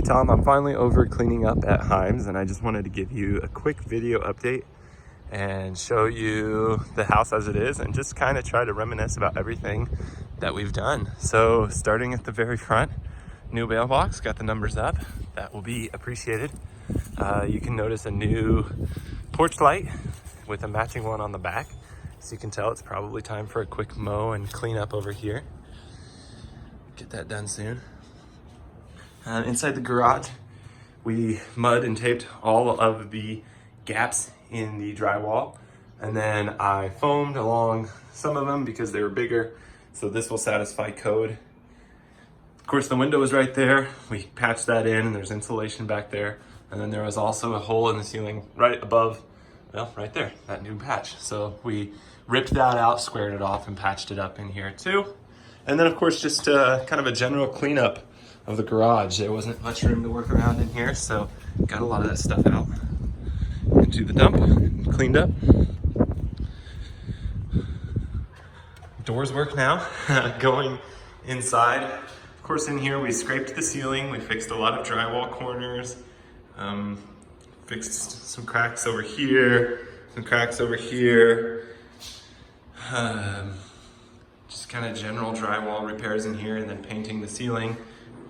Tom, I'm finally over cleaning up at Himes, and I just wanted to give you a quick video update and show you the house as it is and just kind of try to reminisce about everything that we've done. So starting at the very front, new mailbox, got the numbers up. That will be appreciated. You can notice a new porch light with a matching one on the back. So you can tell it's probably time for a quick mow and clean up over here. Get that done soon. Inside the garage, we mud and taped all of the gaps in the drywall, and then I foamed along some of them because they were bigger, so this will satisfy code. Of course, the window was right there. We patched that in, and there's insulation back there, and then there was also a hole in the ceiling right above, well, right there, that new patch. So we ripped that out, squared it off, and patched it up in here too. And then, of course, just kind of a general cleanup of the garage. There wasn't much room to work around in here, so got a lot of that stuff out into the dump and cleaned up. Doors work now. Going inside, of course, in here we scraped the ceiling, we fixed a lot of drywall corners, fixed some cracks over here, some cracks over here, just kind of general drywall repairs in here, and then painting the ceiling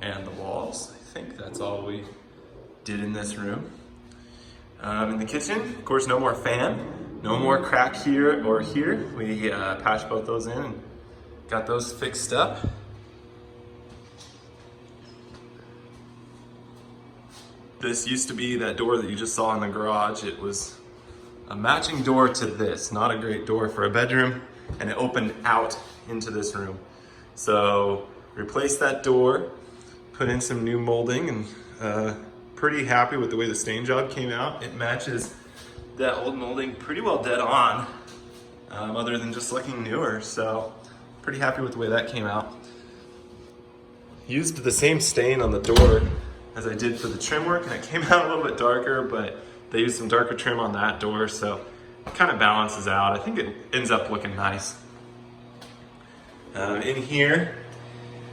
and the walls. I think that's all we did in this room. In the kitchen, of course, no more fan, no more crack here or here. We patched both those in and got those fixed up. This used to be that door that you just saw in the garage. It was a matching door to this, not a great door for a bedroom, and it opened out into this room. So replaced that door, put in some new molding, and pretty happy with the way the stain job came out. It matches that old molding pretty well dead on, other than just looking newer. So pretty happy with the way that came out. Used the same stain on the door as I did for the trim work, and it came out a little bit darker, but they used some darker trim on that door, so it kind of balances out. I think it ends up looking nice. In here,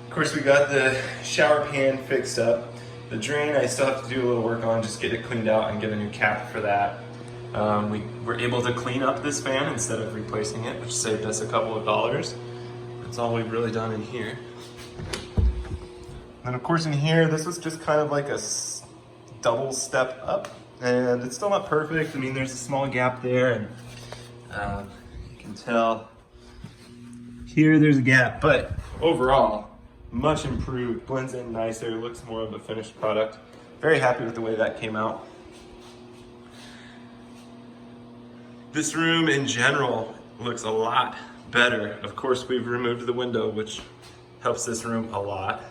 of course, we got the shower pan fixed up. The drain, I still have to do a little work on, just get it cleaned out and get a new cap for that. We were able to clean up this fan instead of replacing it, which saved us a couple of dollars. That's all we've really done in here. And of course in here, this was just kind of like a double step up, and it's still not perfect. I mean, there's a small gap there, and you can tell here there's a gap, but overall, much improved, blends in nicer, looks more of a finished product. Very happy with the way that came out. This room in general looks a lot better. Of course, we've removed the window, which helps this room a lot.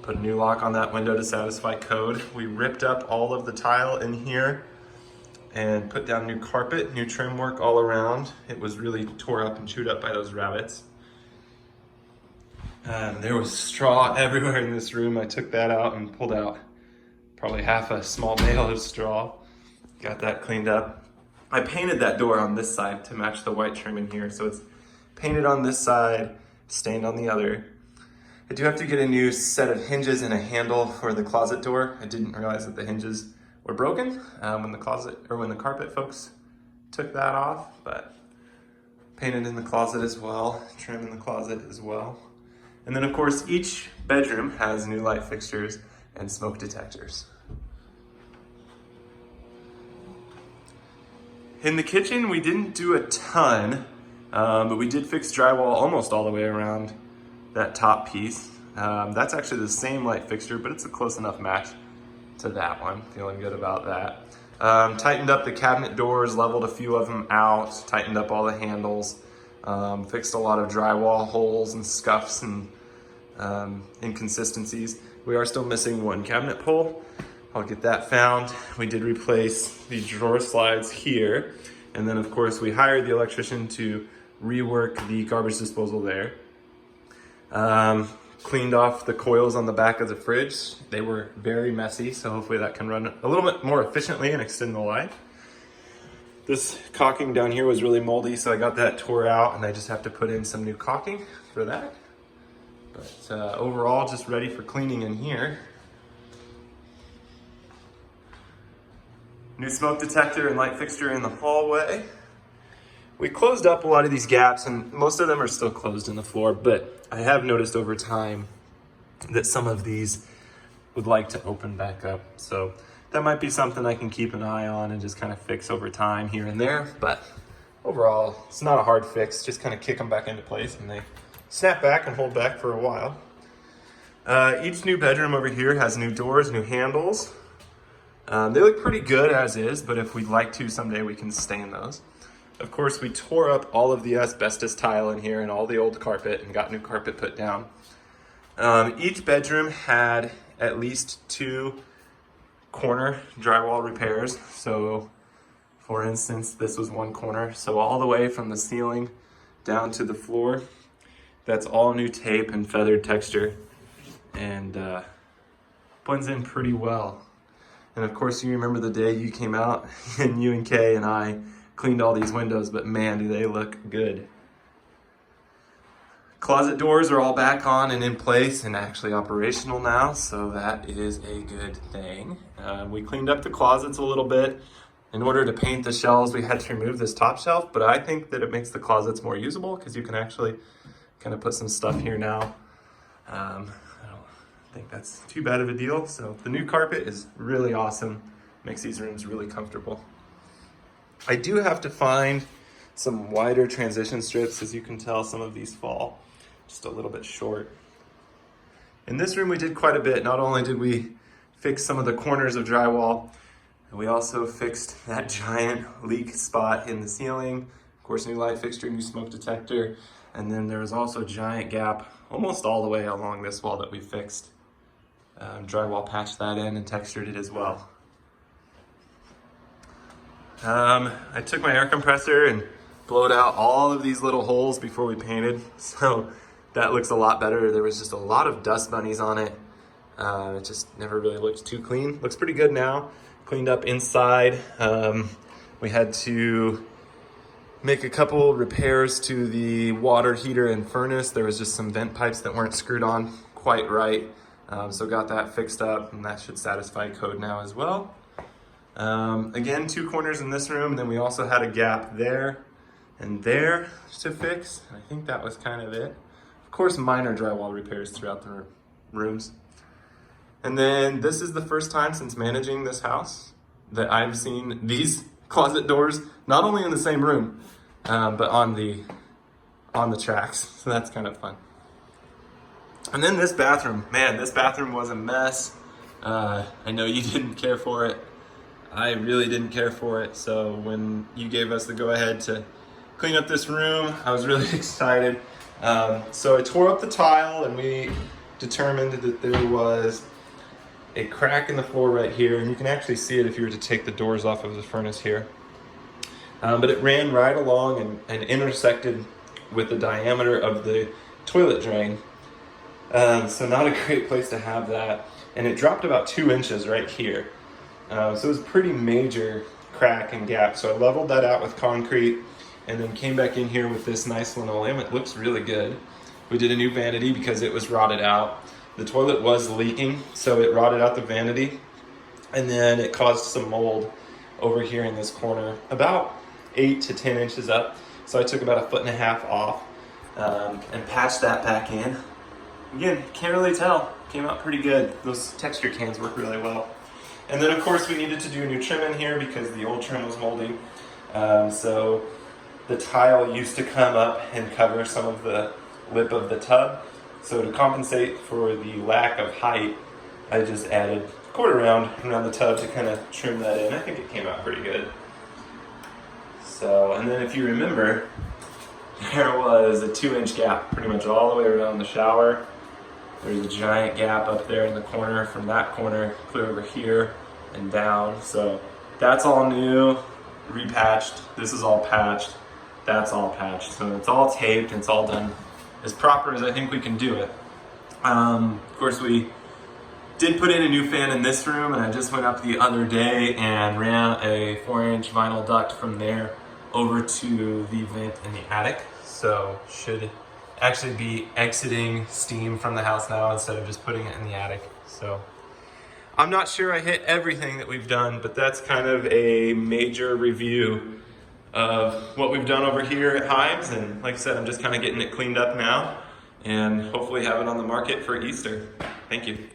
Put a new lock on that window to satisfy code. We ripped up all of the tile in here and put down new carpet, new trim work all around. It was really tore up and chewed up by those rabbits. There was straw everywhere in this room. I took that out and pulled out probably half a small bale of straw. Got that cleaned up. I painted that door on this side to match the white trim in here. So it's painted on this side, stained on the other. I do have to get a new set of hinges and a handle for the closet door. I didn't realize that the hinges were broken when the carpet folks took that off, but painted in the closet as well, trim in the closet as well. And then of course, each bedroom has new light fixtures and smoke detectors. In the kitchen, we didn't do a ton, but we did fix drywall almost all the way around that top piece. That's actually the same light fixture, but it's a close enough match to that one. Feeling good about that. Tightened up the cabinet doors, leveled a few of them out, tightened up all the handles, fixed a lot of drywall holes and scuffs and inconsistencies. We are still missing one cabinet pole. I'll get that found. We did replace the drawer slides here. And then of course we hired the electrician to rework the garbage disposal there. Cleaned off the coils on the back of the fridge. They were very messy, so hopefully that can run a little bit more efficiently and extend the life. This caulking down here was really moldy, so I got that tore out, and I just have to put in some new caulking for that. But overall, just ready for cleaning in here. New smoke detector and light fixture in the hallway. We closed up a lot of these gaps, and most of them are still closed in the floor, but I have noticed over time that some of these would like to open back up. So that might be something I can keep an eye on and just kind of fix over time here and there. But overall, it's not a hard fix. Just kind of kick them back into place and they snap back and hold back for a while. Each new bedroom over here has new doors, new handles. They look pretty good as is, but if we'd like to someday, we can stain those. Of course, we tore up all of the asbestos tile in here and all the old carpet and got new carpet put down. Each bedroom had at least 2 corner drywall repairs. So for instance, this was one corner. So all the way from the ceiling down to the floor, that's all new tape and feathered texture, and blends in pretty well. And of course, you remember the day you came out and you and Kay and I cleaned all these windows, but man, do they look good. Closet doors are all back on and in place and actually operational now, so that is a good thing. We cleaned up the closets a little bit. In order to paint the shelves, we had to remove this top shelf, but I think that it makes the closets more usable because you can actually kind of put some stuff here now. I don't think that's too bad of a deal. So the new carpet is really awesome. Makes these rooms really comfortable. I do have to find some wider transition strips. As you can tell, some of these fall just a little bit short. In this room, we did quite a bit. Not only did we fix some of the corners of drywall, we also fixed that giant leak spot in the ceiling. Of course, new light fixture, new smoke detector, and then there was also a giant gap almost all the way along this wall that we fixed. Drywall patched that in and textured it as well. I took my air compressor and blowed out all of these little holes before we painted, so that looks a lot better. There was just a lot of dust bunnies on it. It just never really looked too clean. Looks pretty good now. Cleaned up inside. We had to make a couple repairs to the water heater and furnace. There was just some vent pipes that weren't screwed on quite right. So got that fixed up, and that should satisfy code now as well. Again, 2 corners in this room, and then we also had a gap there and there to fix. I think that was kind of it. Of course, minor drywall repairs throughout the rooms. And then this is the first time since managing this house that I've seen these closet doors, not only in the same room, but on the tracks. So that's kind of fun. And then this bathroom, man, this bathroom was a mess. I know you didn't care for it. I really didn't care for it. So when you gave us the go ahead to clean up this room, I was really excited. So I tore up the tile, and we determined that there was a crack in the floor right here, and you can actually see it if you were to take the doors off of the furnace here. But it ran right along and intersected with the diameter of the toilet drain. So not a great place to have that. And it dropped about 2 inches right here. So it was a pretty major crack and gap. So I leveled that out with concrete and then came back in here with this nice linoleum. It looks really good. We did a new vanity because it was rotted out. The toilet was leaking, so it rotted out the vanity, and then it caused some mold over here in this corner, about 8 to 10 inches up. So I took about 1.5 feet off and patched that back in. Again, can't really tell. Came out pretty good. Those texture cans work really well. And then of course we needed to do a new trim in here because the old trim was moldy. So the tile used to come up and cover some of the lip of the tub. So to compensate for the lack of height, I just added a quarter round around the tub to kind of trim that in. I think it came out pretty good. So, and then if you remember, there was a 2-inch gap pretty much all the way around the shower. There's a giant gap up there in the corner from that corner clear over here and down. So that's all new, repatched. This is all patched. That's all patched. So it's all taped. It's all done as proper as I think we can do it. Of course, we did put in a new fan in this room, and I just went up the other day and ran a 4-inch vinyl duct from there over to the vent in the attic. So should actually be exiting steam from the house now instead of just putting it in the attic. So I'm not sure I hit everything that we've done, but that's kind of a major review of what we've done over here at Hives. And like I said, I'm just kind of getting it cleaned up now and hopefully have it on the market for Easter. Thank you.